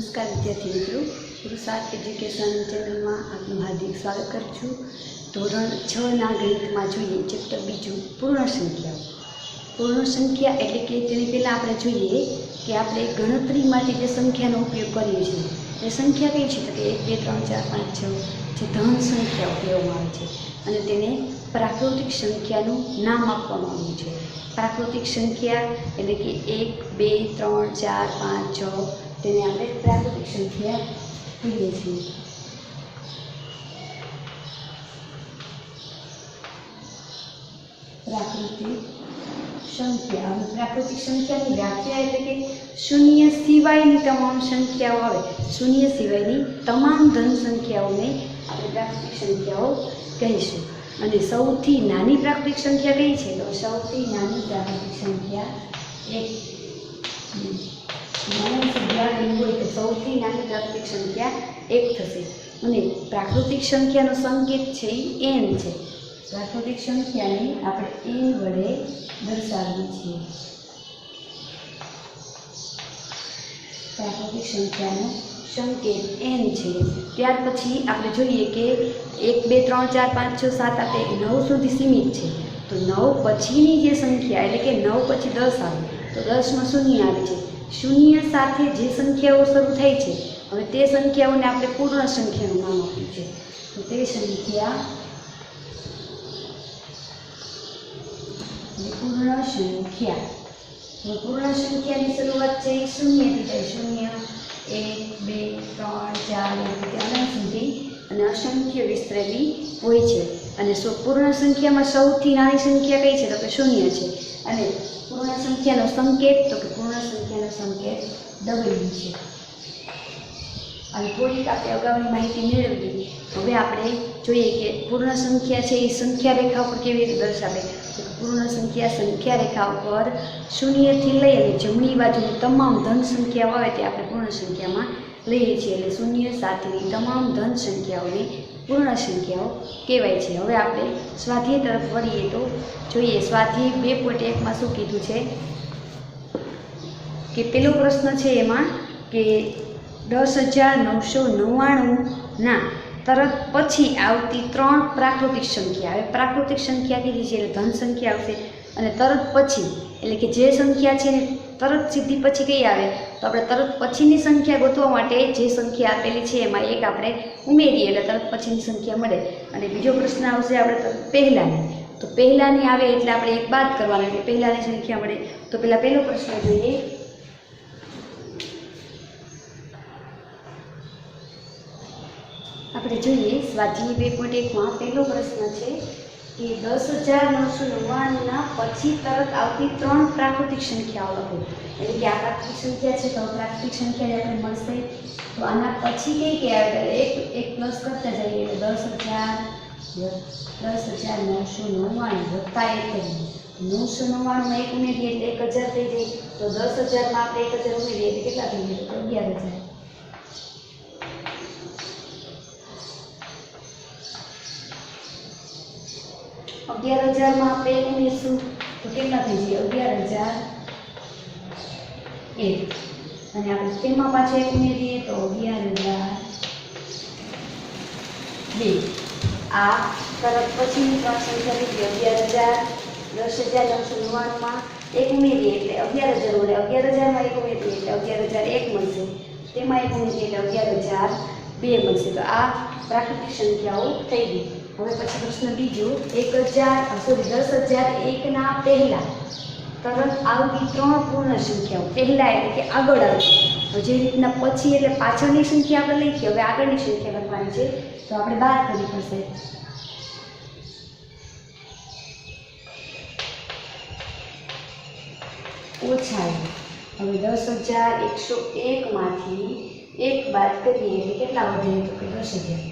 नमस्कार विद्यार्थी मित्रों, पुरुषार्थ एज्युकेशन चैनल में आपનું हार्दिक स्वागत करूँ છું। ધોરણ 6 ગણિતમાં જોઈએ ચેપ્ટર બીજું પૂર્ણ સંખ્યાઓ। પૂર્ણ સંખ્યા એટલે કે તેની પહેલાં આપણે જોઈએ કે આપણે ગણતરી માટે જે સંખ્યાનો ઉપયોગ કરીએ છીએ એ સંખ્યા કઈ છે? તો કે 1 2 3 4 5 6 જે ધન સંખ્યાઓ કહેવામાં આવે છે અને તેને પ્રાકૃતિક સંખ્યાનું નામ આપવામાં આવ્યું છે। પ્રાકૃતિક સંખ્યા એટલે કે 1 2 3 4 5 6 તેને આપણે પ્રાકૃતિક સંખ્યા કહીએ છીએ। પ્રાકૃતિક સંખ્યા હવે પ્રાકૃતિક સંખ્યાની વ્યાખ્યા એટલે કે શૂન્ય સિવાયની તમામ સંખ્યાઓ આવે, શૂન્ય સિવાયની તમામ ધન સંખ્યાઓને આપણે પ્રાકૃતિક સંખ્યાઓ કહીશું। અને સૌથી નાની પ્રાકૃતિક સંખ્યા કઈ છે? તો સૌથી નાની પ્રાકૃતિક સંખ્યા 1 સૌથી નાની પ્રાકૃતિક સંખ્યા 1 થશે। અને પ્રાકૃતિક સંખ્યાનો સંકેત છે એ n છે। પ્રાકૃતિક સંખ્યાને આપણે n વડે દર્શાવીએ છીએ। પ્રાકૃતિક સંખ્યાનો સંકેત n છે। ત્યાર પછી આપણે જોઈએ કે 1 2 3 4 5 6 7 8 9 સુધી સીમિત છે। તો 9 પછીની જે સંખ્યા એટલે કે 9 પછી 10 આવે તો 10માં શૂન્ય આવે છે। શૂન્ય સાથે જે સંખ્યાઓ શરૂ થાય છે હવે તે સંખ્યાઓને આપણે પૂર્ણ સંખ્યાનું નામ આપ્યું છે। તો તે સંખ્યા પૂર્ણ સંખ્યા। પૂર્ણ સંખ્યાની શરૂઆત છે એ શૂન્યથી થાય, 0 1 2 3 4 રીતે અનંત સુધી અને અસંખ્ય વિસ્તરેલી હોય છે। અને પૂર્ણ સંખ્યામાં સૌથી નાની સંખ્યા કઈ છે? તો કે શૂન્ય છે। અને પૂર્ણ સંખ્યાનો સંકેત તો કે પૂર્ણ સંખ્યાનો સંકેત W છે। અને થોડીક આપણે અગાઉની માહિતી મેળવી, હવે આપણે જોઈએ કે પૂર્ણ સંખ્યા છે એ સંખ્યા રેખા ઉપર કેવી રીતે દર્શાવે? તો પૂર્ણ સંખ્યા રેખા ઉપર શૂન્યથી લઈ અને જમણી બાજુની તમામ ધન સંખ્યાઓ આવે તે આપણે પૂર્ણ સંખ્યામાં લઈએ છીએ। એટલે શૂન્ય સાથેની તમામ ધન સંખ્યાઓને પૂર્ણ સંખ્યાઓ કહેવાય છે। હવે આપણે સ્વાધ્યાય તરફ વળીએ તો જોઈએ સ્વાધ્યાય 2.1માં શું કીધું છે કે પેલો પ્રશ્ન છે એમાં કે 10,999ના તરત પછી આવતી 3 પ્રાકૃતિક સંખ્યા। હવે પ્રાકૃતિક સંખ્યા કીધી છે એટલે ધન સંખ્યા આવશે અને તરત પછી એટલે કે જે સંખ્યા છે ને તરત સીધી પછી કઈ આવે? તો આપણે તરત પછીની સંખ્યા ગોતવા માટે જે સંખ્યા આપેલી છે એમાં એક આપણે ઉમેરીએ એટલે તરત પછીની સંખ્યા મળે। અને બીજો પ્રશ્ન આવશે આપણે પહેલાની, તો પહેલાની આવે એટલે આપણે એક બાદ કરવાનું એટલે પહેલાની સંખ્યા મળે। તો પહેલા પહેલો પ્રશ્ન જોઈએ। આપણે જોઈએ સ્વાધ્યાય 2.1માં પહેલો પ્રશ્ન છે કે 10,999ના પછી તરત આવતી 3 પ્રાકૃતિક સંખ્યાઓ લખો। એટલે કે આ પ્રાકૃતિક સંખ્યા છે તો પ્રાકૃતિક સંખ્યા આપણે મળશે તો આના પછી કઈ આવે? એક પ્લસ કરતા જઈએ એટલે 10,999 વત્તા 1 999માં 1 ઉમેરીએ એટલે 1000 થઈ જાય। તો 10,000માં આપણે 1000 ઉમેરીએ એટલે કેટલા થઈ જાય? તો 11,000। 11,000માં આપણે ઉમેરીશું તો કેટલા થઈ જાય? 11,001। અને આપણે તેમાં પાછા એક ઉમેરીએ તો 11,002। આ તરત પછીની 3 સંખ્યા થઈ ગઈ 11,000। 10,999માં એક ઉમેરીએ એટલે 11,000 વડે 11,000માં એક ઉમેરીએ એટલે 11,001 મળશે, તેમાં એક ઉમેરીએ એટલે 11,002 મળશે। તો આ પ્રાકૃતિક સંખ્યાઓ થઈ ગઈ। હવે પછી પ્રશ્ન બીજો 10,001ના પહેલા તરત આવતી 3 પૂર્ણ સંખ્યાઓ। પહેલા એટલે કે આગળ આવતી, જે રીતના પછી એટલે પાછળની સંખ્યા આપણે લખીએ, હવે આગળની સંખ્યા લખવાની છે તો આપણે બાદ કરવી પડશે। ઓછા હવે 10,101માંથી 1 બાદ કરીએ એટલે કેટલા વધે? તો કે 10,000।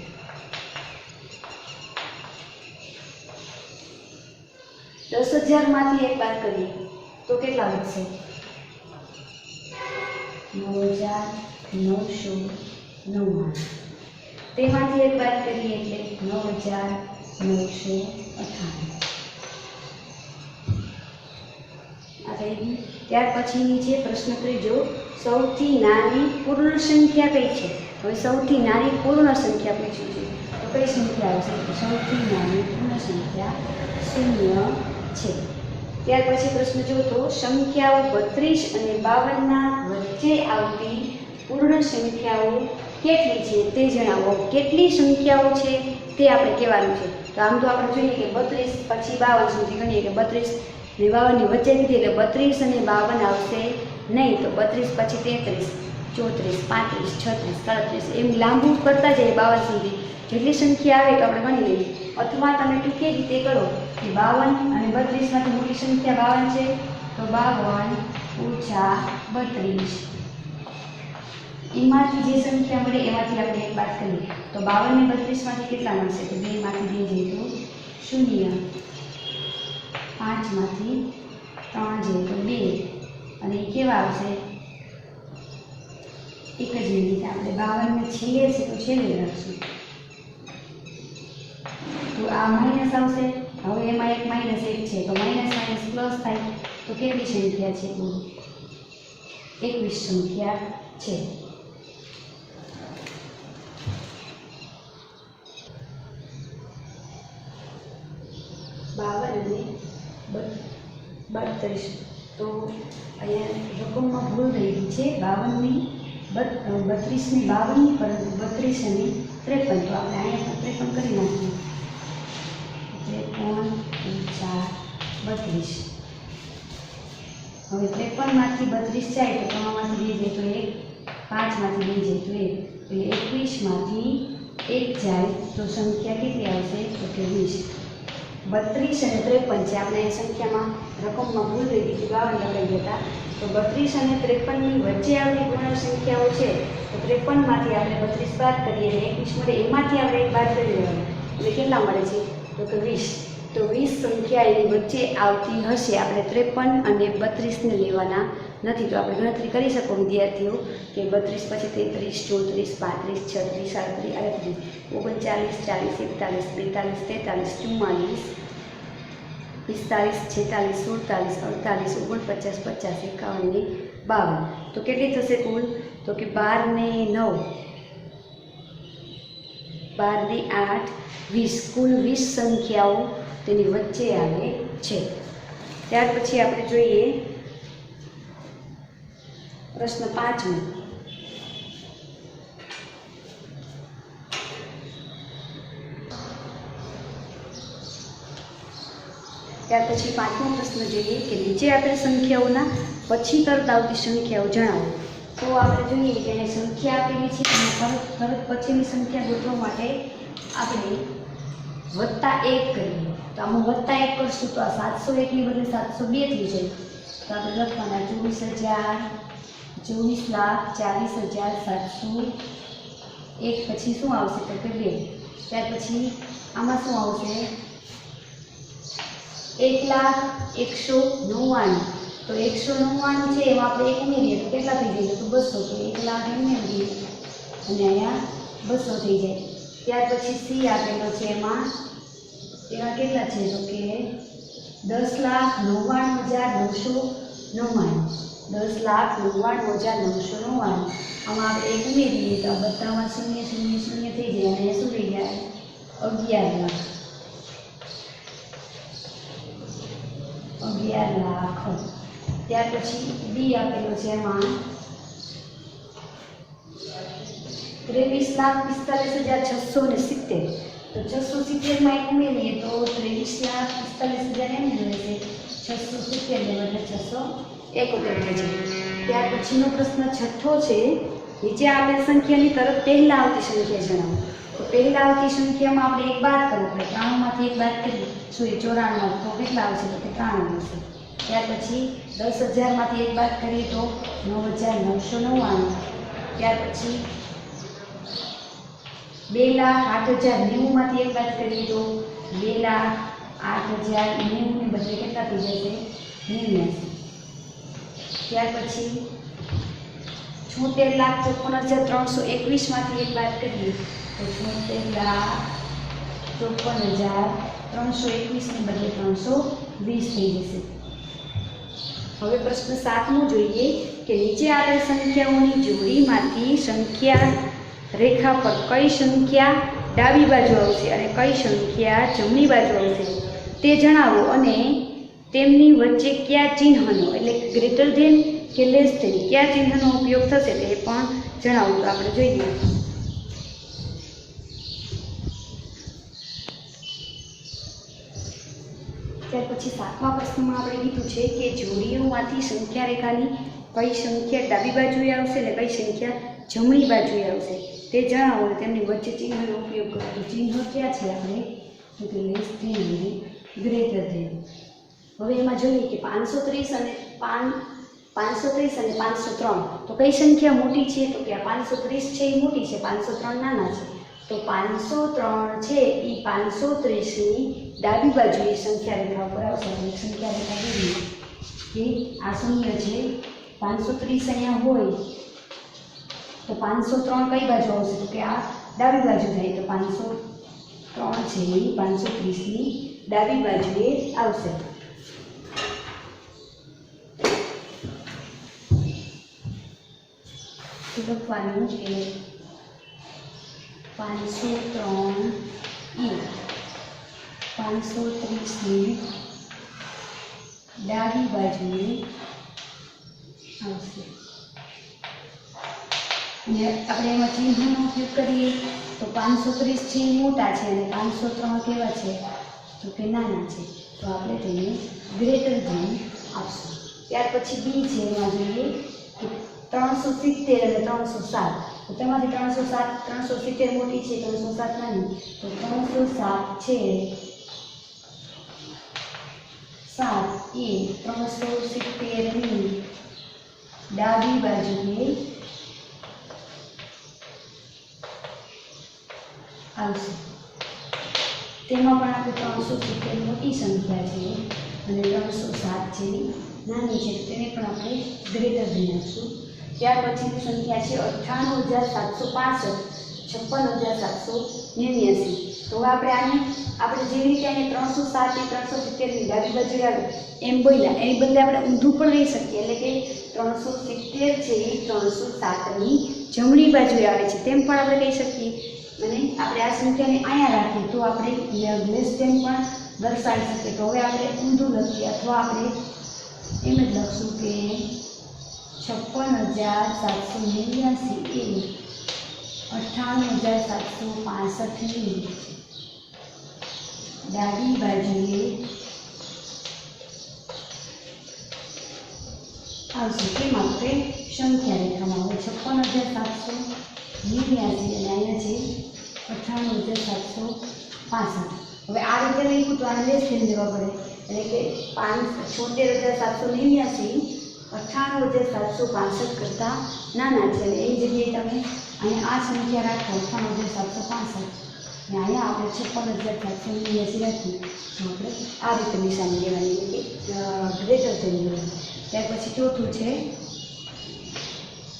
10,000માંથી 1 બાદ કરીએ તો કેટલા વધશે? 9,999। તેમાંથી 1 બાદ કરીએ એટલે 9,998। આ થઈ ગઈ। ત્યાર પછીની છે પ્રશ્ન ત્રીજો સૌથી નાની પૂર્ણ સંખ્યા કઈ છે? હવે સૌથી નાની પૂર્ણ સંખ્યા પૂછ્યું છે તો કઈ સંખ્યા આવશે? તો સૌથી નાની પૂર્ણ સંખ્યા 0 છે. ત્યાર પછી પ્રશ્ન જો તો સંખ્યાઓ 32 અને 52ના વચ્ચે આવતી પૂર્ણ સંખ્યાઓ કેટલી છે તે જણાવો. કેટલી સંખ્યાઓ છે તે આપણે કહેવાનું છે. તો આમ તો આપણે જોઈએ કે 32 પછી 52 સુધી ગણીએ કે 32 ને 52ની વચ્ચે કીધી એટલે 32 અને 52 આવશે નહીં. તો 32 પછી 33, 34, 35, 36, 37 એમ લાંબુ કરતા જાય 52 સુધી. જેટલી સંખ્યા આવે તો આપણે ગણી લઈએ. અથવા તમે ટૂંકી રીતે કરો કે 52 અને 32માંથી મોટી સંખ્યા 52 છે તો 52 ઓછા 32 એમાંથી જે સંખ્યા મળે એમાંથી આપણે એક બાદ કરીએ તો 52 ને 32માંથી કેટલા મળશે? તો 2 માંથી 2 જાય તો 0, 5 માંથી 3 જાય તો 2 અને એ કેવા આવશે? એક જ રીતે આપણે 52 ને છેલ્લે છે તો છેલ્લે રાખશું. તો આ માઇનસ આવશે. હવે એમાં એક -1 છે તો માઇનસ માઇનસ પ્લસ થાય તો કેટલી સંખ્યા છે? 21 સંખ્યા છે. તો અહીંયા રકમમાં ભૂલ થઈ ગઈ છે. 32ની 52ની પરંતુ 32 અને 53. તો આપણે અહીંયા 53 કરી નાખીએ. 53 × 32. હવે 53માંથી 32 જાય તો 3માંથી 2 જાય તો 1, 5માંથી 2 જાય તો 1 એટલે 21માંથી 1 જાય તો સંખ્યા કેટલી આવશે? તો કે 20. 32 અને 53 છે. આપણે એ સંખ્યામાં રકમમાં ભૂલ રહી ગઈ હતી, 52 લગાવી ગયા હતા. તો 32 અને 53ની વચ્ચે આવતી પૂર્ણ સંખ્યાઓ છે તો 53માંથી આપણે 32 બાદ કરીએ અને 21 મળે એમાંથી આપણે એક બાદ કરી લેવાનું એટલે કેટલા મળે છે? તો કે 20. તો 20 સંખ્યા એની વચ્ચે આવતી હશે. આપણે 53 અને 32ને લેવાના નથી. તો આપણે ગણતરી કરી શકો વિદ્યાર્થીઓ કે 32 પછી 33, 34, 35, 36, 38, 39, 40, 41, 42, 43, 44, 45, 46, 47, 48, 49, 50, 51 ને 52. તો કેટલી થશે કુલ? તો કે 12 ને 9, 12 ને 8, 20. કુલ 20 સંખ્યાઓ તેની વચ્ચે આવે છે. ત્યાર પછી આપણે જોઈએ પ્રશ્ન 5. ત્યાર પછી 5મો પ્રશ્ન જોઈએ કે નીચે આપેલ સંખ્યાઓના પછી તરત આવતી સંખ્યાઓ જણાવો. તો આપણે જોઈએ કે એને સંખ્યા આપેલી છે અને તરત પછીની સંખ્યા ગોતવા માટે આપણે +1 કરીએ. તો આમાં +1 કરશું તો આ 701ની બદલે 702 થઈ જાય. તો આપણે લખવાના 24,40,701 પછી શું આવશે? તો કે 2. ત્યાર પછી આમાં શું આવશે? 1,01,99. તો 199 છે એમાં આપણે 1 ઉમેરીએ તો કેટલા થઈ જાય? તો 200. તો 1,00,000 ઉમેરીએ અને અહીંયા 200 થઈ જાય. ત્યાર પછી સી આપેલો છે એમાં કેટલા છે? તો કે 10,99,999. 10,99,999. આમાં આપણે 1 ઉમેરીએ તો આ બધામાં 0 0 0 થઈ જાય અને શું થઈ જાય? 11 લાખ. 11 લાખ. ત્યાર પછી બી આપેલો છે એમાં 23,45,670. તો 670માં 1 ઉમેરીએ તો 23,45,000 એમ જ રહેશે. 670 ને બદલે 671 છે. ત્યાર પછીનો પ્રશ્ન 6થો છે. નીચે આપેલ સંખ્યાની તરત પહેલા આવતી સંખ્યા જણાવો. તો પહેલા આવતી સંખ્યામાં આપણે એક બાદ કરવું પડે. 93માંથી એક બાદ કરીએ 94 તો કેટલા આવશે? તો કે 93 આવશે. ત્યાર પછી 10,000માંથી એક બાદ કરીએ તો 9,999. ત્યાર પછી 2,08,090માંથી એક બાદ કરીએ તો 2,08,090 ને બદલે કેટલા થઈ જશે? 89. ત્યાર પછી 76,54,321માંથી એક બાદ કરીએ તો 76,54,321 ને બદલે 320 થઈ જશે. હવે પ્રશ્ન 7મો જોઈએ કે નીચે આપેલ સંખ્યાઓની જોડીમાંથી સંખ્યા રેખા પર કઈ સંખ્યા ડાબી બાજુ આવશે અને કઈ સંખ્યા જમણી બાજુ આવશે તે જણાવો અને તેમની વચ્ચે કયા ચિહ્નનો એટલે ગ્રેટર ધેન કે લેસ ધેન કયા ચિહ્નનો ઉપયોગ થશે તે પણ જણાવો. તો આપણે જોઈએ. ત્યાર પછી 7મા પ્રશ્નમાં આપણે કીધું છે કે જોડીઓમાંથી સંખ્યા રેખાની કઈ સંખ્યા ડાબી બાજુએ આવશે અને કઈ સંખ્યા જમણી બાજુએ આવશે તે જણાવો અને તેમની વચ્ચે ચિહ્નનો ઉપયોગ કરો. તો ચિહ્ન ક્યાં છે આપણે તો કે લેસ ધેન અને ગ્રેટર ધેન. હવે એમાં જોઈએ કે 530 અને 503 તો કઈ સંખ્યા મોટી છે તો કે 530 છે એ મોટી છે, 503 નાના છે. તો 503 છે એ 530ની ડાબી બાજુએ સંખ્યા રેખા ઉપર આવશે. સંખ્યા રેખા દોરીએ કે આ શૂન્ય છે, 530 અહીંયા હોય તો 503 કઈ બાજુ આવશે તો કે આ ડાબી બાજુ થાય. તો 503 છે એ 530ની ડાબી બાજુએ આવશે. લખવાનું કે 503 એ 530ની ડાબી બાજુએ આવશે. અને આપણે એમાં ચિહ્નનો ઉપયોગ કરીએ તો 530 છે એ મોટા છે અને 503 કેવા છે તો કે નાના છે. તો આપણે તેને ગ્રેટર ધેન આપશું. ત્યાર પછી બી છે એમાં જોઈએ કે 370 અને 307 તો તેમાંથી 370 મોટી છે, 307 નાની. તો 307 છે 7 એ 370ની ડાબી બાજુએ આવશે. તેમાં પણ આપણે 370 મોટી સંખ્યા છે અને 307 છે નાની છે, તેને પણ આપણે ગ્રેટર ધેન આપશું. ત્યાર પછીની સંખ્યા છે 98765, 56789. તો હવે આપણે જેવી રીતે આને 307 એ 370ની ડાબી બાજુ આવે એમ બોલ્યા એની બદલે આપણે ઊંધું પણ લઈ શકીએ. એટલે કે 370 છે એ 307ની જમણી બાજુએ આવે છે તેમ પણ આપણે કહી શકીએ. અને આપણે આ સંખ્યાને અહીંયા રાખીએ તો આપણે લેસ ધેન પણ દર્શાવી શકીએ. તો હવે આપણે ઊંધું લખીએ અથવા આપણે એમ જ લખશું કે 56789 એ 98765ની ડાબી બાજુએ આવશે. તેમ આપણે સંખ્યા રેખામાં હવે 56789 અને અહીંયા છે 98765. હવે આ રીતે લખ્યું તો આને લેસ ધેન દેવા પડે. એટલે કે 76789 98765 કરતાં નાના છે. એની જગ્યાએ તમે અહીંયા આ સંખ્યા રાખો 98765 અને અહીંયા આપણે 56789 રાખીએ તો આપણે આ રીતે નિશાની લેવાની એટલે કે ગ્રેટર ધેન લેવાની. ત્યાર પછી ચોથું છે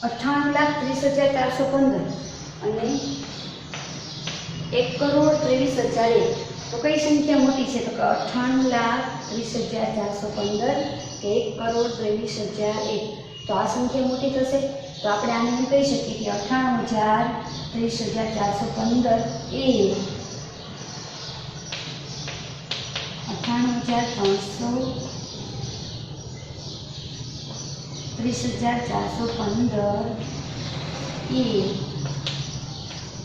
98,30,415 અને 1,23,001. તો કઈ સંખ્યા મોટી છે તો કે 98,30,415 કે 1,23,001. તો આ સંખ્યા મોટી થશે. તો આપણે આને એમ કહી શકીએ કે 98,30,415 એ 98,30,415 એ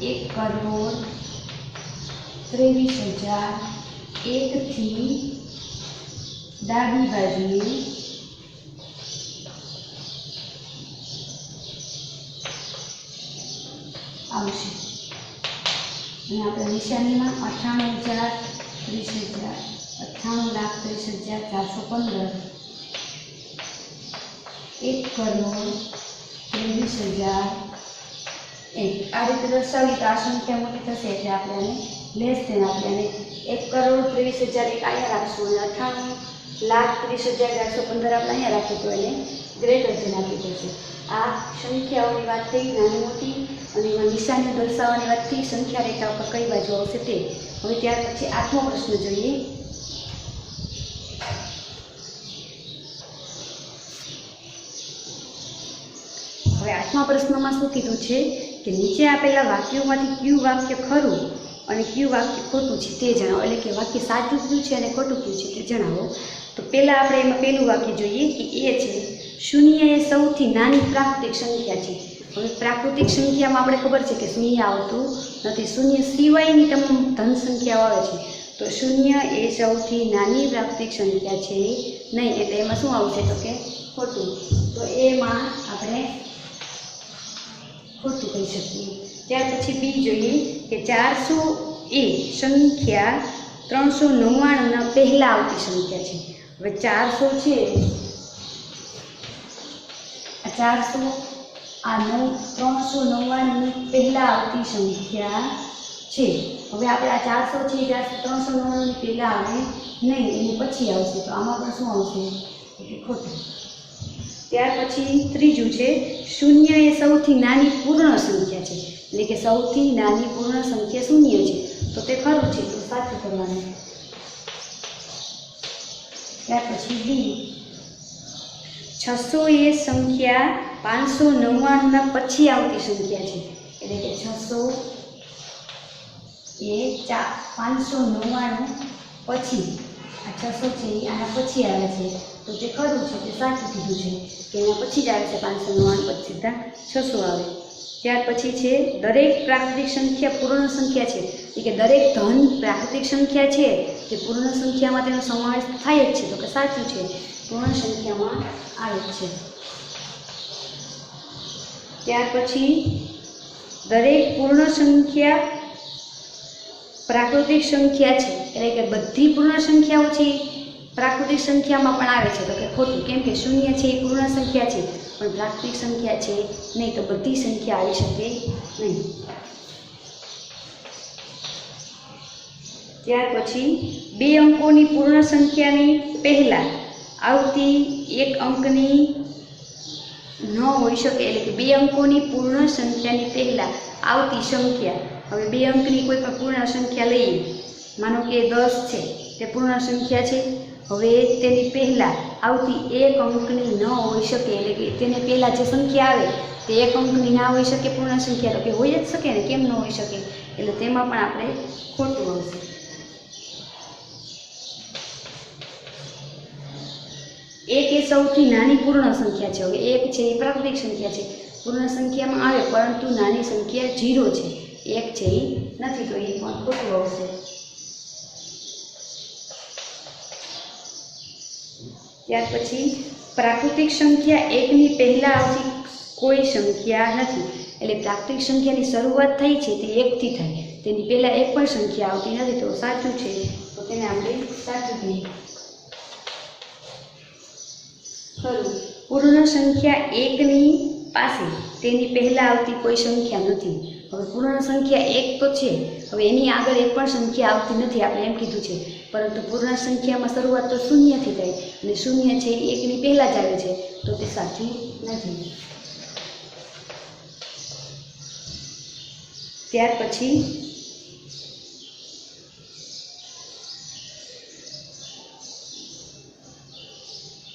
1,23,001 થી ડાબી બાજુએ આવશે. અને આપણે નિશાનીમાં 98,30,415 1,23,001 આ રીતે દર્શાવી તો આ સંખ્યા મોટી થશે એટલે આપણે આને લેસ ધેન આપણે આને 1,23,001 અહીંયા રાખશું અને 98,30,415 આપણે અહીંયા રાખીએ તો એને ગ્રેટર ધેન આપી દેશે. આ સંખ્યાઓની વાત થઈ નાની મોટી અને એમાં નિશાની દર્શાવવાની વાત થઈ સંખ્યા રેખા ઉપર કઈ બાજુ આવશે તે. હવે ત્યાર પછી 8મો પ્રશ્ન જોઈએ. હવે 8મા પ્રશ્નમાં શું કીધું છે કે નીચે આપેલા વાક્યોમાંથી કયું વાક્ય ખરું અને કયું વાક્ય ખોટું છે તે જણાવો, એટલે કે વાક્ય સાચું કયું છે અને ખોટું કયું છે તે જણાવો. તો પહેલાં આપણે એમાં પહેલું વાક્ય જોઈએ કે એ છે શૂન્ય એ સૌથી નાની પ્રાકૃતિક સંખ્યા છે. હવે પ્રાકૃતિક સંખ્યામાં આપણે ખબર છે કે શૂન્ય આવતું નથી, શૂન્ય સિવાયની તમામ ધન સંખ્યાઓ આવે છે. તો શૂન્ય એ સૌથી નાની પ્રાકૃતિક સંખ્યા છે નહીં, એટલે એમાં શું આવશે તો કે ખોટું. તો એમાં આપણે ખોટું કહી શકીએ. ત્યાર પછી બી જોઈએ કે 400 એ સંખ્યા 399ના પહેલાં આવતી સંખ્યા છે. હવે 400 છે, 400 આ 399ની પહેલાં આવતી સંખ્યા છે. હવે આપણે આ 400 છે 399ની પહેલાં આવે નહીં, એની પછી આવશે. તો આમાં પણ શું આવશે એટલે ખોટું. ત્યાર પછી ત્રીજું છે શૂન્ય એ સૌથી નાની પૂર્ણ સંખ્યા છે, એટલે કે સૌથી નાની પૂર્ણ સંખ્યા શૂન્ય છે. તો તે ખરું છે, તો સાચું કરવાનું. ત્યાર પછી બી 600 એ સંખ્યા 599ના પછી આવતી સંખ્યા છે, એટલે કે 600 એ 599 પછી, આ 600 છે એ આના પછી આવે છે. તો તે ખરું છે, તે સાચું કીધું છે કે એના પછી જ આવે છે. 599 પછી સીધા 600 આવે. ત્યાર પછી છે દરેક પ્રાકૃતિક સંખ્યા પૂર્ણ સંખ્યા છે, એટલે કે દરેક ધન પ્રાકૃતિક સંખ્યા છે તે પૂર્ણ સંખ્યામાં તેનો સમાવેશ થાય જ છે. તો કે સાચું છે, પૂર્ણ સંખ્યામાં આવે જ છે. ત્યાર પછી દરેક પૂર્ણ સંખ્યા પ્રાકૃતિક સંખ્યા છે, એટલે કે બધી પૂર્ણ સંખ્યાઓ છે પ્રાકૃતિક સંખ્યામાં પણ આવે છે. તો કે ખોટું, કેમ કે શૂન્ય છે એ પૂર્ણ સંખ્યા છે પણ પ્રાકૃતિક સંખ્યા છે નહીં, તો બધી સંખ્યા આવી શકે નહીં. ત્યાર પછી 2 અંકોની પૂર્ણ સંખ્યાની પહેલાં આવતી એક અંકની ન હોઈ શકે, એટલે કે 2 અંકોની પૂર્ણ સંખ્યાની પહેલાં આવતી સંખ્યા. હવે 2 અંકની કોઈ પણ પૂર્ણ સંખ્યા લઈએ, માનો કે 10 છે તે પૂર્ણ સંખ્યા છે. હવે તેની પહેલાં આવતી એક અંકની ન હોઈ શકે, એટલે કે તેને પહેલાં જે સંખ્યા આવે તે એક અંકની ના હોઈ શકે પૂર્ણ સંખ્યા. તો કે હોઈ જ શકે ને, કેમ ન હોઈ શકે? એટલે તેમાં પણ આપણે ખોટું આવશે. એક એ સૌથી નાની પૂર્ણ સંખ્યા છે. હવે એક છે એ પ્રાકૃતિક સંખ્યા છે, પૂર્ણ સંખ્યામાં આવે પરંતુ નાની સંખ્યા 0 છે, એક છે એ નથી, તો એ પણ ખોટું આવશે. ત્યાર પછી પ્રાકૃતિક સંખ્યા 1ની પહેલાં આવતી કોઈ સંખ્યા નથી, એટલે પ્રાકૃતિક સંખ્યાની શરૂઆત થઈ છે તે 1થી થાય, તેની પહેલાં એક પણ સંખ્યા આવતી નથી. તો સાચું છે, તો તેને આપણે સાચું કહીએ. ખરું, પૂર્ણ સંખ્યા 1ની પાસે તેની પહેલાં આવતી કોઈ સંખ્યા નથી. હવે પૂર્ણ સંખ્યા 1 તો છે, હવે એની આગળ એક પણ સંખ્યા આવતી નથી, આપણે એમ કીધું છે. પરંતુ પૂર્ણ સંખ્યામાં શરૂઆત તો શૂન્યથી થાય અને શૂન્ય છે એ 1ની પહેલાં જ આવે છે, તો તે સાચું નથી. ત્યાર પછી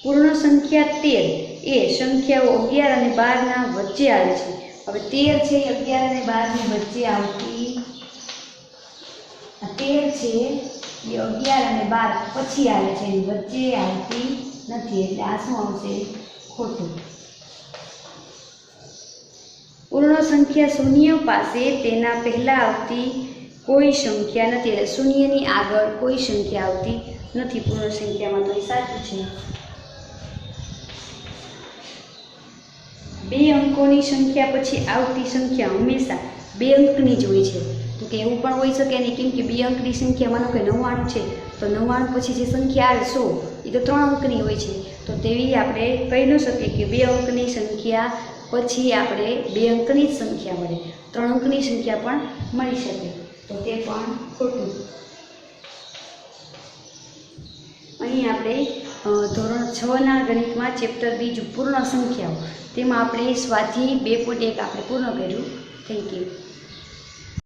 પૂર્ણ સંખ્યા 13 એ સંખ્યાઓ 11 અને 12ના વચ્ચે આવે છે. હવે 13 છે એ 11 અને 12ની વચ્ચે આવતી, 13 છે એ 11 અને 12 પછી આવે છે, એની વચ્ચે આવતી નથી, એટલે આ શું આવશે ખોટું. પૂર્ણ સંખ્યા શૂન્ય પાસે તેના પહેલાં આવતી કોઈ સંખ્યા નથી, એટલે શૂન્યની આગળ કોઈ સંખ્યા આવતી નથી પૂર્ણ સંખ્યામાં, તો એ સાચું છે. 2 અંકોની સંખ્યા પછી આવતી સંખ્યા હંમેશા 2 અંકની જ હોય છે. તો કે એવું પણ હોઈ શકે નહીં, કેમ કે 2 અંકની સંખ્યા માનો કે 99 છે, તો 99 પછી જે સંખ્યા આવે 100 એ તો 3 અંકની હોય છે. તો તેવી આપણે કહી ન શકીએ કે 2 અંકની સંખ્યા પછી આપણે 2 અંકની જ સંખ્યા મળે, 3 અંકની સંખ્યા પણ મળી શકે, તો તે પણ ખોટું. અહીં આપણે ધોરણ 6ના ગણિતમાં ચેપ્ટર 2 પૂર્ણ સંખ્યાઓ, તેમાં આપણે સ્વાધ્યાય 2.1 આપણે પૂર્ણ કર્યું. Thank you.